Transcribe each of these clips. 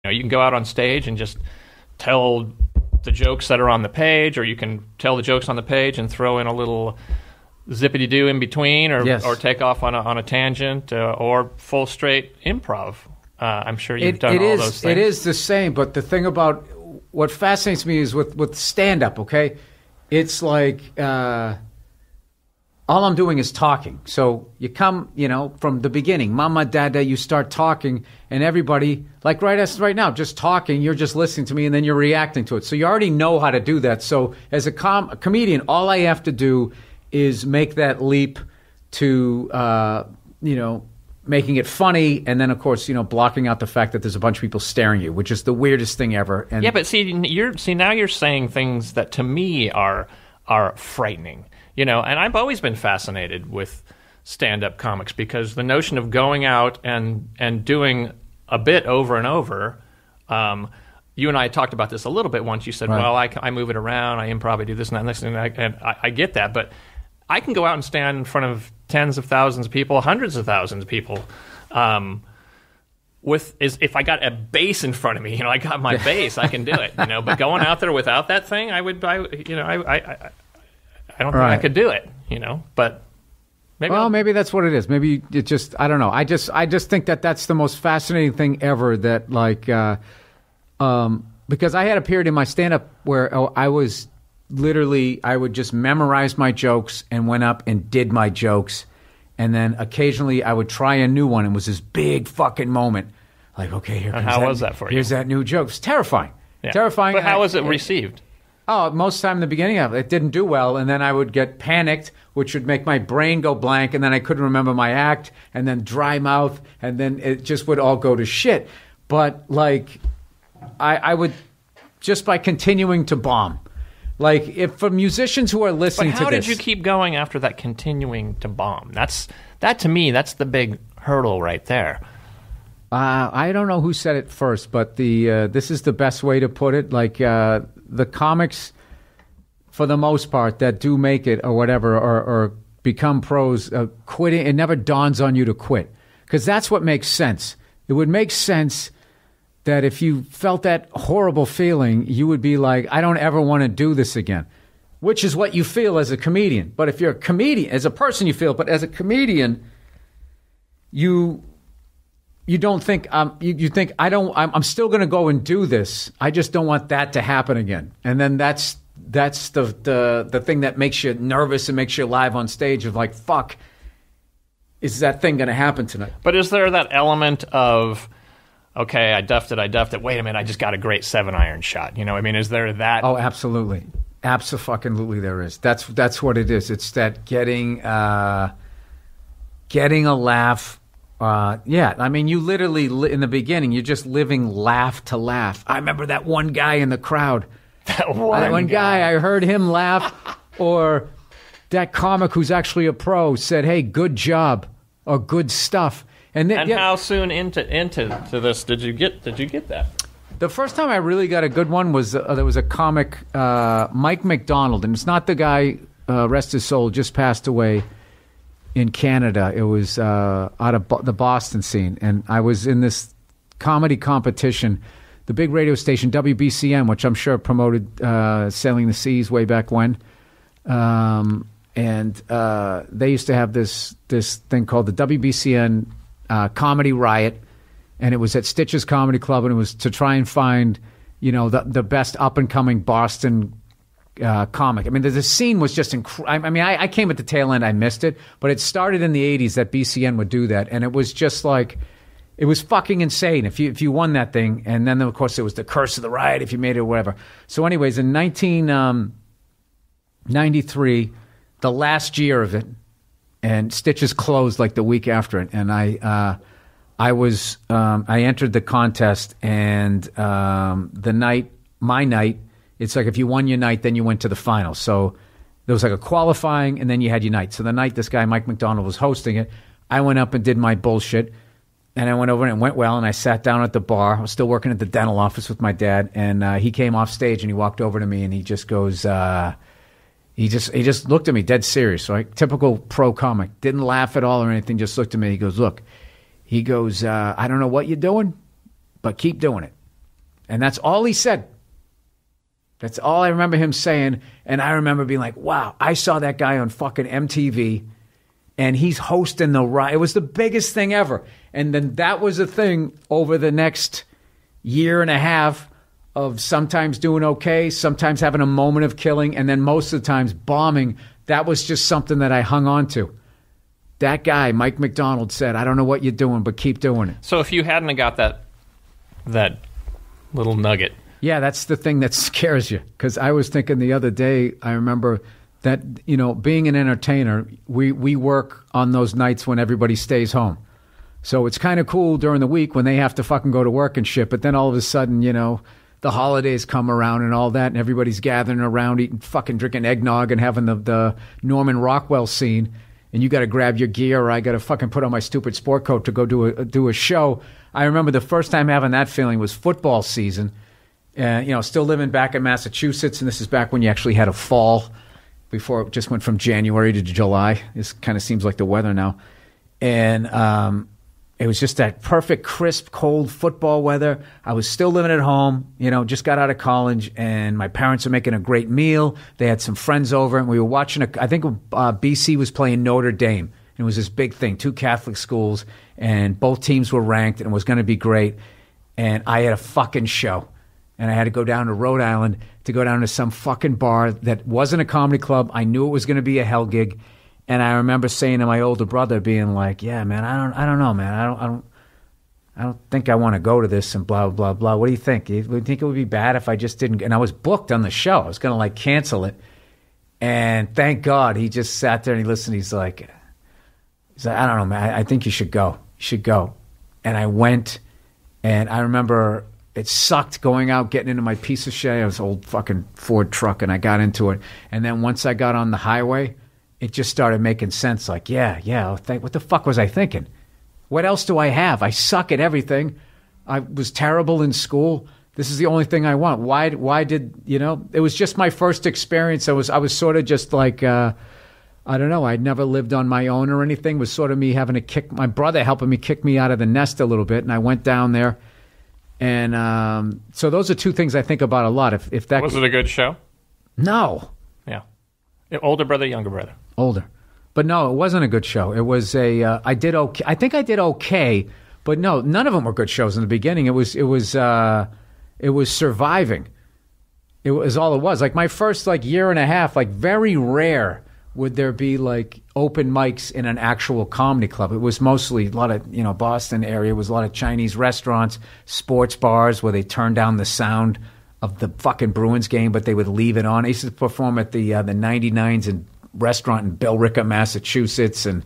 You can go out on stage and just tell the jokes that are on the page, or you can tell the jokes on the page and throw in a little zippity-doo in between, or take off on a tangent, or full straight improv. I'm sure you've done all those things. It is the same, but the thing about what fascinates me is with stand-up, okay? It's like all I'm doing is talking. So you come, from the beginning, mama, dada, you start talking, and everybody, like right now, just talking, you're just listening to me, and then you're reacting to it. So you already know how to do that. So as a comedian, all I have to do is make that leap to, making it funny, and then, of course, blocking out the fact that there's a bunch of people staring at you, which is the weirdest thing ever. And yeah, but now you're saying things that to me are frightening. And I've always been fascinated with stand-up comics, because the notion of going out and doing a bit over and over. You and I talked about this a little bit once. You said, right. Well, I move it around, I improv, I do this and that and this, and I get that, but I can go out and stand in front of tens of thousands of people, hundreds of thousands of people. If I got a bass in front of me, I got my bass, I can do it. But going out there without that thing, I don't think I could do it. But maybe that's what it is. Maybe it just, I don't know. I just think that's the most fascinating thing ever. That because I had a period in my stand-up where I was. Literally, I would just memorize my jokes and went up and did my jokes. And then occasionally I would try a new one. It was this big fucking moment. Like, okay, here comes that. And how was that for you? Here's that new joke. It's terrifying. Yeah. Terrifying. But how was it received? Most of the time in the beginning of it, it didn't do well. And then I would get panicked, which would make my brain go blank. And then I couldn't remember my act. And then dry mouth. And then it just would all go to shit. But, I would, just by continuing to bomb. If for musicians who are listening to this... But how did you keep going after that, continuing to bomb? That to me, that's the big hurdle right there. I don't know who said it first, but this is the best way to put it. The comics, for the most part, that do make it or whatever, or become pros, quitting, it never dawns on you to quit. Because that's what makes sense. It would make sense that if you felt that horrible feeling, you would be like, I don't ever want to do this again, which is what you feel as a comedian. But if you're a comedian, as a person you feel, but as a comedian, you don't think, you think, I'm still going to go and do this. I just don't want that to happen again. And then that's the thing that makes you nervous and makes you live on stage of like, fuck, is that thing going to happen tonight? But is there that element of, okay, I duffed it. Wait a minute, I just got a great 7-iron shot. Is there that? Oh, absolutely. Absolutely there is. That's what it is. It's that getting a laugh. You literally, in the beginning, you're just living laugh to laugh. I remember that one guy in the crowd. That one guy, I heard him laugh. Or that comic who's actually a pro said, hey, good job, or good stuff. And how soon into this did you get that? The first time I really got a good one was there was a comic, Mike McDonald, and it's not the guy, rest his soul, just passed away in Canada. It was out of the Boston scene, and I was in this comedy competition, the big radio station WBCN, which I'm sure promoted Sailing the Seas way back when. And they used to have this thing called the WBCN Comedy Riot, and it was at Stitch's Comedy Club, and it was to try and find, the best up-and-coming Boston comic. The scene was just incredible. I came at the tail end, I missed it, but it started in the 80s that BCN would do that, and it was just like, it was fucking insane if you won that thing, and then, of course, it was the curse of the riot if you made it or whatever. So anyways, in 1993, the last year of it, and Stitches closed like the week after it, and I entered the contest, and my night, it's like if you won your night, then you went to the final. So there was like a qualifying, and then you had your night. So the night this guy Mike McDonald was hosting it, I went up and did my bullshit, and I went over and it went well, and I sat down at the bar. I was still working at the dental office with my dad, and he came off stage and he walked over to me and he just goes. He just looked at me dead serious, right? Typical pro comic. Didn't laugh at all or anything, just looked at me. He goes, look, I don't know what you're doing, but keep doing it. And that's all he said. That's all I remember him saying. And I remember being like, wow, I saw that guy on fucking MTV and he's hosting the ride. It was the biggest thing ever. And then that was a thing over the next year and a half of sometimes doing okay, sometimes having a moment of killing, and then most of the times bombing. That was just something that I hung on to. That guy, Mike McDonald, said, I don't know what you're doing, but keep doing it. So if you hadn't have got that little nugget. Yeah, that's the thing that scares you. Because I was thinking the other day, I remember that, you know, being an entertainer, we work on those nights when everybody stays home. So it's kind of cool during the week when they have to fucking go to work and shit. But then all of a sudden, you know, the holidays come around and all that, and everybody's gathering around, eating, fucking drinking eggnog and having the Norman Rockwell scene. And you got to grab your gear, or I got to fucking put on my stupid sport coat to go do a show. I remember the first time having that feeling was football season. You know, still living back in Massachusetts, and this is back when you actually had a fall before it just went from January to July. This kind of seems like the weather now. And it was just that perfect, crisp, cold football weather. I was still living at home, you know, just got out of college, and my parents were making a great meal. They had some friends over, and we were watching, I think BC was playing Notre Dame. And it was this big thing, 2 Catholic schools, and both teams were ranked, and it was going to be great. And I had a fucking show. And I had to go down to Rhode Island to go down to some fucking bar that wasn't a comedy club. I knew it was going to be a hell gig. And I remember saying to my older brother, being like, yeah, man, I don't know, man. I don't think I want to go to this and blah, blah, blah. What do you think? Do you think it would be bad if I just didn't? And I was booked on the show. I was going to like cancel it. And thank God he just sat there and he listened. He's like, I don't know, man. I think you should go. You should go. And I went, and I remember it sucked going out, getting into my piece of shit. It was an old fucking Ford truck, and I got into it. And then once I got on the highway, it just started making sense. Like, what the fuck was I thinking? What else do I have? I suck at everything. I was terrible in school. This is the only thing I want. Why did, you know, it was just my first experience. I was sort of just like, I don't know. I'd never lived on my own or anything. It was sort of me having to kick, my brother helping me kick me out of the nest a little bit. And I went down there. And so those are 2 things I think about a lot. If that was it a good show? No. Yeah. Older brother, younger brother. Older. But no, it wasn't a good show. It was I did okay. I think I did okay, but no, none of them were good shows in the beginning. It was surviving. It was all it was. Like my first like year and a half, like very rare would there be like open mics in an actual comedy club. It was mostly a lot of, you know, Boston area. It was a lot of Chinese restaurants, sports bars where they turned down the sound of the fucking Bruins game, but they would leave it on. I used to perform at the 99s and restaurant in Billerica, Massachusetts, and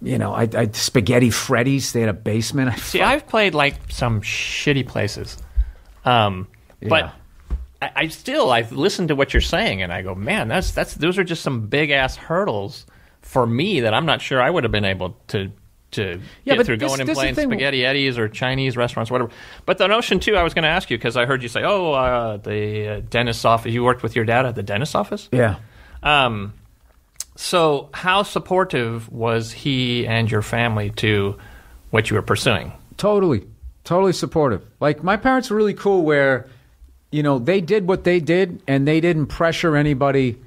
you know, I Spaghetti Freddy's. They had a basement. I've played like some shitty places, but I listened to what you're saying, and I go, man, those are just some big ass hurdles for me that I'm not sure I would have been able to get through going and playing Spaghetti Eddies or Chinese restaurants, whatever. But the notion, too, I was going to ask you, because I heard you say, the dentist's office. You worked with your dad at the dentist's office? Yeah. So how supportive was he and your family to what you were pursuing? Totally supportive. Like, my parents were really cool where, you know, they did what they did, and they didn't pressure anybody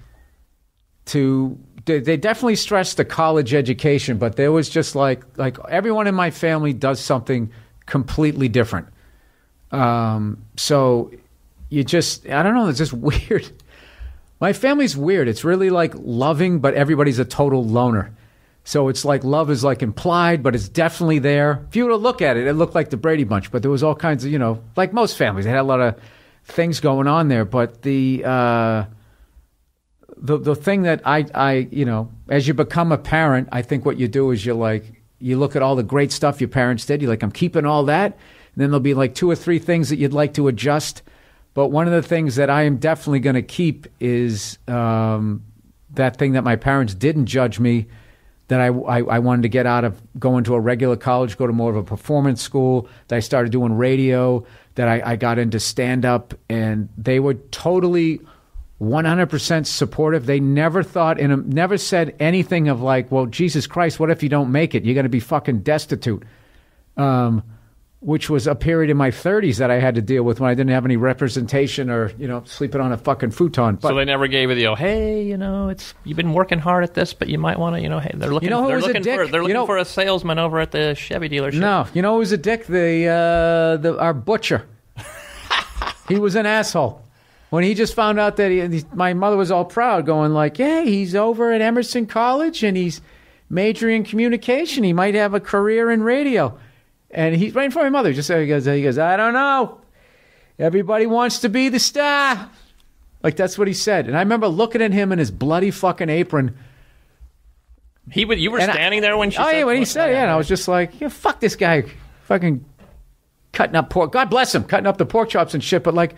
to... They definitely stressed the college education, but there was just like everyone in my family does something completely different. So you just, I don't know, it's just weird. My family's weird. It's really like loving, but everybody's a total loner. So it's like love is like implied, but it's definitely there. If you were to look at it, it looked like the Brady Bunch, but there was all kinds of, you know, like most families, they had a lot of things going on there. But the thing that I you know, as you become a parent, I think what you do is you look at all the great stuff your parents did. You're like, I'm keeping all that. And then there'll be like 2 or 3 things that you'd like to adjust. But one of the things that I am definitely going to keep is that thing that my parents didn't judge me, that I wanted to get out of going to a regular college, go to more of a performance school, that I started doing radio, that I got into stand-up, and they were totally 100% supportive. They never never said anything of like, well, Jesus Christ, what if you don't make it? You're going to be fucking destitute. which was a period in my 30s that I had to deal with when I didn't have any representation or, sleeping on a fucking futon. But so they never gave you the, hey, you've been working hard at this, but you might want to, hey, they're looking, they're looking for a salesman over at the Chevy dealership. No, you know who's a dick? Our butcher. He was an asshole. When he just found out that my mother was all proud, going like, hey, he's over at Emerson College and he's majoring in communication. He might have a career in radio. And he's right in front of my mother. He goes, I don't know. Everybody wants to be the star. Like, that's what he said. And I remember looking at him in his bloody fucking apron. You were standing there when she said that? Oh, yeah, when he said it, yeah. And I was just like, yeah, fuck this guy. Fucking cutting up pork. God bless him. Cutting up the pork chops and shit. But, like,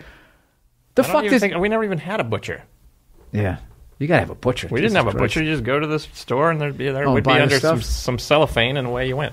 we never even had a butcher. Yeah. You got to have a butcher. We didn't have a butcher. You just go to the store and there would be under some cellophane and away you went.